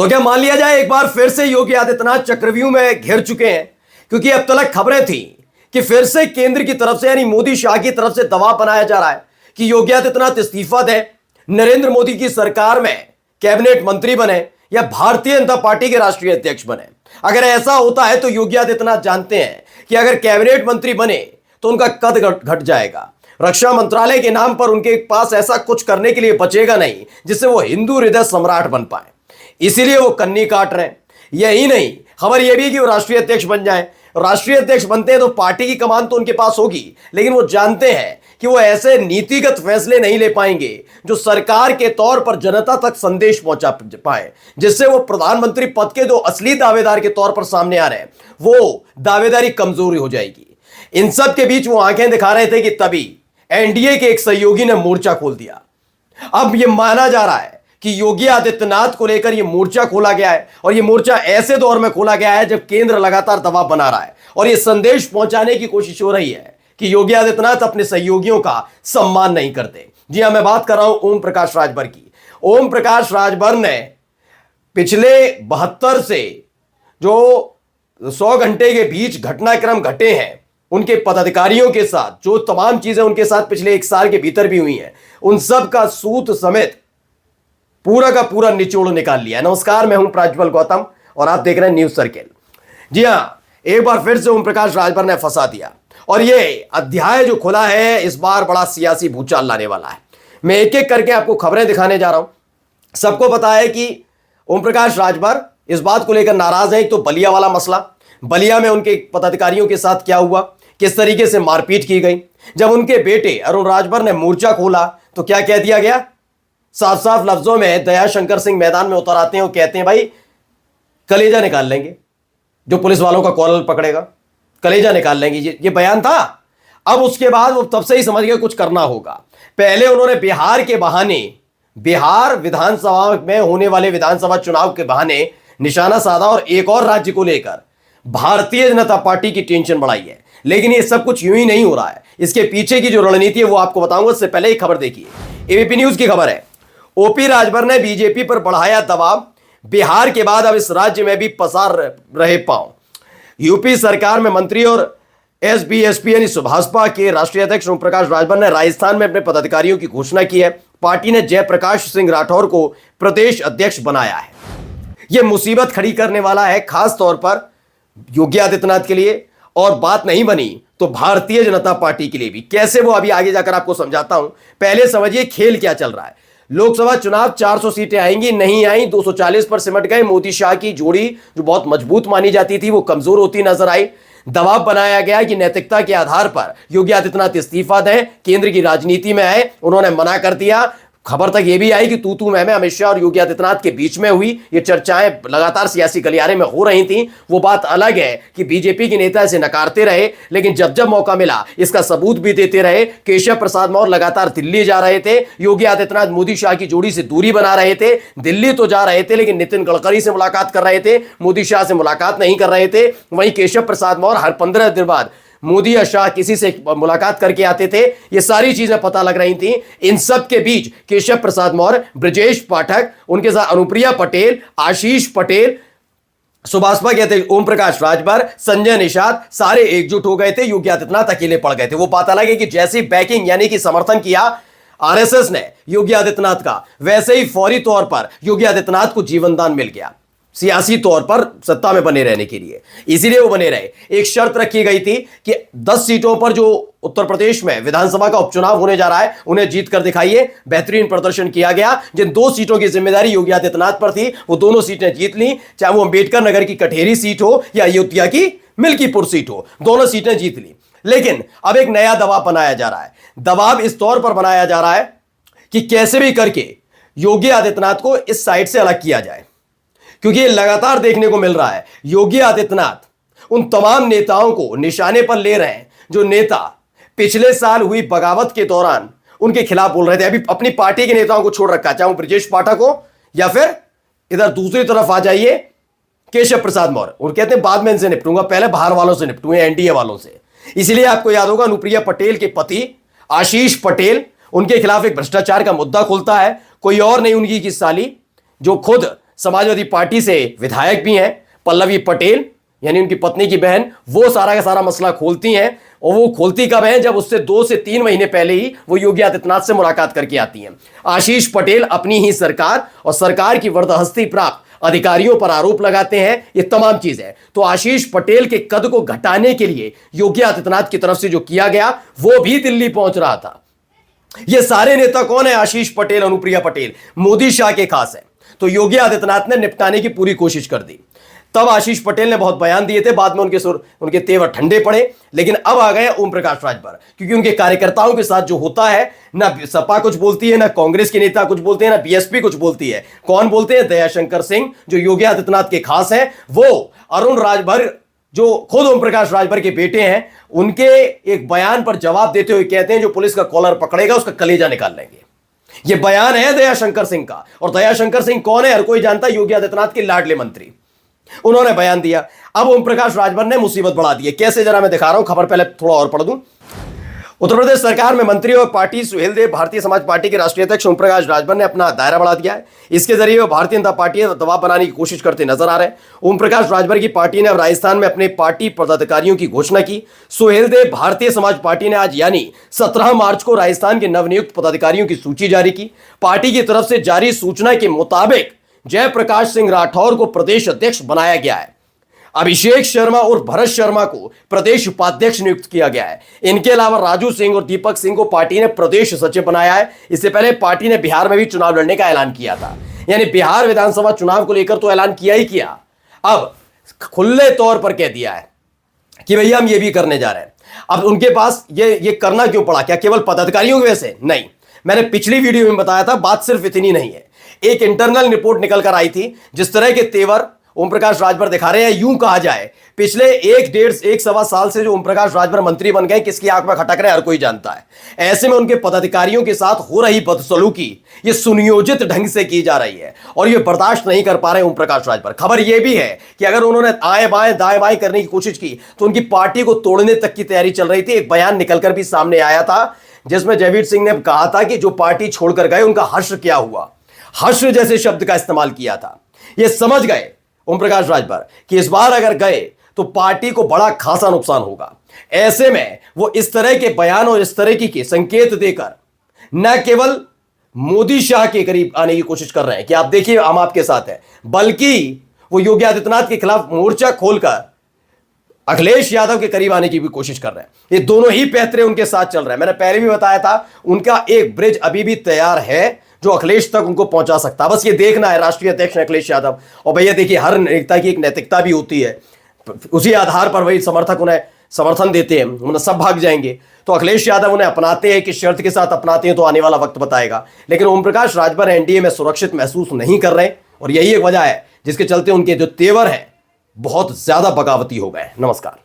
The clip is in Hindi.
तो क्या मान लिया जाए एक बार फिर से योगी आदित्यनाथ चक्रव्यूह में घिर चुके हैं? क्योंकि अब तक खबरें थी कि फिर से केंद्र की तरफ से यानी मोदी शाह की तरफ से दबाव बनाया जा रहा है कि योगी आदित्यनाथ इस्तीफा दें, नरेंद्र मोदी की सरकार में कैबिनेट मंत्री बने या भारतीय जनता पार्टी के राष्ट्रीय अध्यक्ष बने। अगर ऐसा होता है तो योगी आदित्यनाथ जानते हैं कि अगर कैबिनेट मंत्री बने तो उनका कद घट जाएगा। रक्षा मंत्रालय के नाम पर उनके पास ऐसा कुछ करने के लिए बचेगा नहीं जिससे वो हिंदू हृदय सम्राट बन पाए। इसीलिए वो कन्नी काट रहे हैं। यही नहीं, खबर यह भी है कि वो राष्ट्रीय अध्यक्ष बन जाए। राष्ट्रीय अध्यक्ष बनते हैं तो पार्टी की कमान तो उनके पास होगी, लेकिन वो जानते हैं कि वो ऐसे नीतिगत फैसले नहीं ले पाएंगे जो सरकार के तौर पर जनता तक संदेश पहुंचा पाए, जिससे वो प्रधानमंत्री पद के जो असली दावेदार के तौर पर सामने आ रहे हैं वो दावेदारी कमजोरी हो जाएगी। इन सब के बीच वो आंखें दिखा रहे थे कि तभी एनडीए के एक सहयोगी ने मोर्चा खोल दिया। अब यह माना जा रहा है कि योगी आदित्यनाथ को लेकर यह मोर्चा खोला गया है और यह मोर्चा ऐसे दौर में खोला गया है जब केंद्र लगातार दबाव बना रहा है और यह संदेश पहुंचाने की कोशिश हो रही है कि योगी आदित्यनाथ अपने सहयोगियों का सम्मान नहीं करते। जी हां, मैं बात कर रहा हूं ओम प्रकाश राजभर की। ओम प्रकाश राजभर ने पिछले 72 से जो 100 घंटे के बीच घटनाक्रम घटे हैं उनके पदाधिकारियों के साथ, जो तमाम चीजें उनके साथ पिछले 1 साल के भीतर भी हुई हैं, उन सब का सूत समेत पूरा का पूरा निचोड़ निकाल लिया। नमस्कार, मैं हूं प्रज्वल गौतम और आप देख रहे हैं न्यूज सर्किल। जी हां, एक बार फिर से ओम प्रकाश राजभर ने फंसा दिया और यह अध्याय जो खुला है इस बार बड़ा सियासी भूचाल लाने वाला है। मैं एक एक करके आपको खबरें दिखाने जा रहा हूं। सबको पता है कि ओम प्रकाश राजभर इस बात को लेकर नाराज है। एक तो बलिया वाला मसला, बलिया में उनके पदाधिकारियों के साथ क्या हुआ, किस तरीके से मारपीट की गई। जब उनके बेटे अरुण राजभर ने मोर्चा खोला तो क्या कह दिया गया, साफ साफ लफ्जों में दया शंकर सिंह मैदान में उतर आते हैं और कहते हैं भाई कलेजा निकाल लेंगे, जो पुलिस वालों का कॉलर पकड़ेगा कलेजा निकाल लेंगे। ये बयान था। अब उसके बाद वो तब से ही समझ गए कुछ करना होगा। पहले उन्होंने बिहार के बहाने, बिहार विधानसभा में होने वाले विधानसभा चुनाव के बहाने निशाना साधा और एक और राज्य को लेकर भारतीय जनता पार्टी की टेंशन बढ़ाई है। लेकिन ये सब कुछ यूं ही नहीं हो रहा है, इसके पीछे की जो रणनीति है वो आपको बताऊंगा। उससे पहले ही खबर देखिए, एबीपी न्यूज की खबर है। ओपी राजभर ने बीजेपी पर बढ़ाया दबाव, बिहार के बाद अब इस राज्य में भी पसार रहे पांव। यूपी सरकार में मंत्री और एसबीएसपी यानी भाजपा के राष्ट्रीय अध्यक्ष ओम प्रकाश राजभर ने राजस्थान में अपने पदाधिकारियों की घोषणा की है। पार्टी ने जयप्रकाश सिंह राठौर को प्रदेश अध्यक्ष बनाया है। यह मुसीबत खड़ी करने वाला है खास तौर पर योगी आदित्यनाथ के लिए, और बात नहीं बनी तो भारतीय जनता पार्टी के लिए भी। कैसे, वो अभी आगे जाकर आपको समझाता हूं। पहले समझिए खेल क्या चल रहा है। लोकसभा चुनाव 400 सीटें आएंगी, नहीं आई, 240 पर सिमट गए। मोदी शाह की जोड़ी जो बहुत मजबूत मानी जाती थी वो कमजोर होती नजर आई। दबाव बनाया गया कि नैतिकता के आधार पर योगी आदित्यनाथ इस्तीफा दें, केंद्र की राजनीति में आए। उन्होंने मना कर दिया। खबर तक यह भी आई कि तू मैं अमित शाह और योगी आदित्यनाथ के बीच में हुई। ये चर्चाएं लगातार सियासी गलियारे में हो रही थीं। वो बात अलग है कि बीजेपी के नेता इसे नकारते रहे, लेकिन जब जब मौका मिला इसका सबूत भी देते रहे। केशव प्रसाद मौर्य लगातार दिल्ली जा रहे थे। योगी आदित्यनाथ मोदी शाह की जोड़ी से दूरी बना रहे थे। दिल्ली तो जा रहे थे लेकिन नितिन गडकरी से मुलाकात कर रहे थे, मोदी शाह से मुलाकात नहीं कर रहे थे। वहीं केशव प्रसाद मौर्य हर 15 दिन बाद मोदी या शाह किसी से मुलाकात करके आते थे। ये सारी चीजें पता लग रही थी। इन सब के बीच केशव प्रसाद मौर्य, ब्रजेश पाठक, उनके साथ अनुप्रिया पटेल, आशीष पटेल, सुभाषपा के अध्यक्ष ओम प्रकाश राजभर, संजय निषाद, सारे एकजुट हो गए थे। योगी आदित्यनाथ अकेले पड़ गए थे। वो बात अलग है कि जैसी बैकिंग यानी कि समर्थन किया आरएसएस ने योगी आदित्यनाथ का, वैसे ही फौरी तौर पर योगी आदित्यनाथ को जीवन दान मिल गया सियासी तौर पर सत्ता में बने रहने के लिए। इसीलिए वो बने रहे। एक शर्त रखी गई थी कि 10 सीटों पर जो उत्तर प्रदेश में विधानसभा का उपचुनाव होने जा रहा है उन्हें जीत कर दिखाइए। बेहतरीन प्रदर्शन किया गया। जिन 2 सीटों की जिम्मेदारी योगी आदित्यनाथ पर थी वो दोनों सीटें जीत ली, चाहे वो अंबेडकर नगर की कटेरी सीट हो या अयोध्या की मिल्कीपुर सीट हो, दोनों सीटें जीत ली। लेकिन अब एक नया दबाव बनाया जा रहा है। दबाव इस तौर पर बनाया जा रहा है कि कैसे भी करके योगी आदित्यनाथ को इस साइड से अलग किया जाए, क्योंकि ये लगातार देखने को मिल रहा है। योगी आदित्यनाथ उन तमाम नेताओं को निशाने पर ले रहे हैं जो नेता पिछले साल हुई बगावत के दौरान उनके खिलाफ बोल रहे थे। अभी अपनी पार्टी के नेताओं को छोड़ रखा, चाहे वो ब्रजेश पाठक हो या फिर इधर दूसरी तरफ आ जाइए केशव प्रसाद मौर्य। और कहते हैं बाद में इनसे निपटूंगा, पहले बाहर वालों से निपटूंगे, एनडीए वालों से। इसलिए आपको याद होगा अनुप्रिया पटेल के पति आशीष पटेल, उनके खिलाफ एक भ्रष्टाचार का मुद्दा खुलता है। कोई और नहीं, उनकी की साली जो खुद समाजवादी पार्टी से विधायक भी हैं, पल्लवी पटेल यानी उनकी पत्नी की बहन, वो सारा का सारा मसला खोलती हैं। और वो खोलती कब है? जब उससे 2 से 3 महीने पहले ही वो योगी आदित्यनाथ से मुलाकात करके आती हैं। आशीष पटेल अपनी ही सरकार और सरकार की वरदहस्ती प्राप्त अधिकारियों पर आरोप लगाते हैं। ये तमाम चीज है। तो आशीष पटेल के कद को घटाने के लिए योगी आदित्यनाथ की तरफ से जो किया गया वो भी दिल्ली पहुंच रहा था। ये सारे नेता कौन है? आशीष पटेल, अनुप्रिया पटेल, मोदी शाह के खास है। तो योगी आदित्यनाथ ने निपटाने की पूरी कोशिश कर दी। तब आशीष पटेल ने बहुत बयान दिए थे, बाद में उनके तेवर ठंडे पड़े। लेकिन अब आ गए ओम प्रकाश राजभर, क्योंकि उनके कार्यकर्ताओं के साथ जो होता है, ना सपा कुछ बोलती है, ना कांग्रेस के नेता कुछ बोलते हैं, ना बीएसपी कुछ बोलती है। कौन बोलते हैं? दयाशंकर सिंह, जो योगी आदित्यनाथ के खास हैं। वो अरुण राजभर, जो खुद ओम प्रकाश राजभर के बेटे हैं, उनके एक बयान पर जवाब देते हुए कहते हैं जो पुलिस का कॉलर पकड़ेगा उसका कलेजा निकाल लेंगे। यह बयान है दयाशंकर सिंह का। और दयाशंकर सिंह कौन है? हर कोई जानता है, योगी आदित्यनाथ के लाडले मंत्री। उन्होंने बयान दिया। अब ओम प्रकाश राजभर ने मुसीबत बढ़ा दी है। कैसे? जरा मैं दिखा रहा हूं। खबर पहले थोड़ा और पढ़ दूं। उत्तर प्रदेश सरकार में मंत्री और पार्टी सुहेलदेव भारतीय समाज पार्टी के राष्ट्रीय अध्यक्ष ओम प्रकाश राजभर ने अपना दायरा बढ़ा दिया है। इसके जरिए वो भारतीय जनता पार्टी पर दबाव बनाने की कोशिश करते नजर आ रहे हैं। ओम प्रकाश राजभर की पार्टी ने अब राजस्थान में अपने पार्टी पदाधिकारियों की घोषणा की। सुहेलदेव भारतीय समाज पार्टी ने आज यानी 17 मार्च को राजस्थान के नवनियुक्त पदाधिकारियों की सूची जारी की। पार्टी की तरफ से जारी सूचना के मुताबिक जयप्रकाश सिंह राठौर को प्रदेश अध्यक्ष बनाया गया है। अभिषेक शर्मा और भरत शर्मा को प्रदेश उपाध्यक्ष नियुक्त किया गया है। इनके अलावा राजू सिंह और दीपक सिंह को पार्टी ने प्रदेश सचिव बनाया है। इससे पहले पार्टी ने बिहार में भी चुनाव लड़ने का ऐलान किया था। यानी बिहार विधानसभा चुनाव को लेकर तो ऐलान किया ही किया, अब खुले तौर पर कह दिया है कि भैया हम ये भी करने जा रहे हैं। अब उनके पास ये करना क्यों पड़ा? क्या केवल पदाधिकारियों की वजह से? नहीं, मैंने पिछली वीडियो में बताया था, बात सिर्फ इतनी नहीं है। एक इंटरनल रिपोर्ट निकल कर आई थी, जिस तरह के तेवर ओम प्रकाश राजभर दिखा रहे हैं, यूं कहा जाए पिछले 1-1.5 साल से जो ओम प्रकाश राजभर मंत्री बन गए, किसकी आंख में खटक रहे हर कोई जानता है। ऐसे में उनके पदाधिकारियों के साथ हो रही बदसलूकी ये सुनियोजित ढंग से की जा रही है और ये बर्दाश्त नहीं कर पा रहे ओम प्रकाश राजभर। खबर यह भी है कि अगर उन्होंने आए बाएं दाएं बाएं करने की कोशिश की तो उनकी पार्टी को तोड़ने तक की तैयारी चल रही थी। एक बयान निकलकर भी सामने आया था जिसमें जयवीर सिंह ने कहा था कि जो पार्टी छोड़कर गए उनका हश्र क्या हुआ, हश्र जैसे शब्द का इस्तेमाल किया था। ये समझ गए ओम प्रकाश राजभर कि इस बार अगर गए तो पार्टी को बड़ा खासा नुकसान होगा। ऐसे में वो इस तरह के बयान और इस तरह के संकेत देकर न केवल मोदी शाह के करीब आने की कोशिश कर रहे हैं कि आप देखिए हम आपके साथ हैं, बल्कि वो योगी आदित्यनाथ के खिलाफ मोर्चा खोलकर अखिलेश यादव के करीब आने की भी कोशिश कर रहे हैं। ये दोनों ही पैतरे उनके साथ चल रहे हैं। मैंने पहले भी बताया था, उनका एक ब्रिज अभी भी तैयार है जो अखिलेश तक उनको पहुंचा सकता है। बस ये देखना है राष्ट्रीय अध्यक्ष अखिलेश यादव। और भैया देखिए, हर नेता की एक नैतिकता भी होती है, उसी आधार पर वही समर्थक उन्हें समर्थन देते हैं, उन्हें सब भाग जाएंगे। तो अखिलेश यादव उन्हें अपनाते हैं, किस शर्त के साथ अपनाते हैं तो आने वाला वक्त बताएगा। लेकिन ओम प्रकाश राजभर एनडीए में सुरक्षित महसूस नहीं कर रहे और यही एक वजह है जिसके चलते उनके जो तेवर हैं बहुत ज्यादा बगावती हो गए। नमस्कार।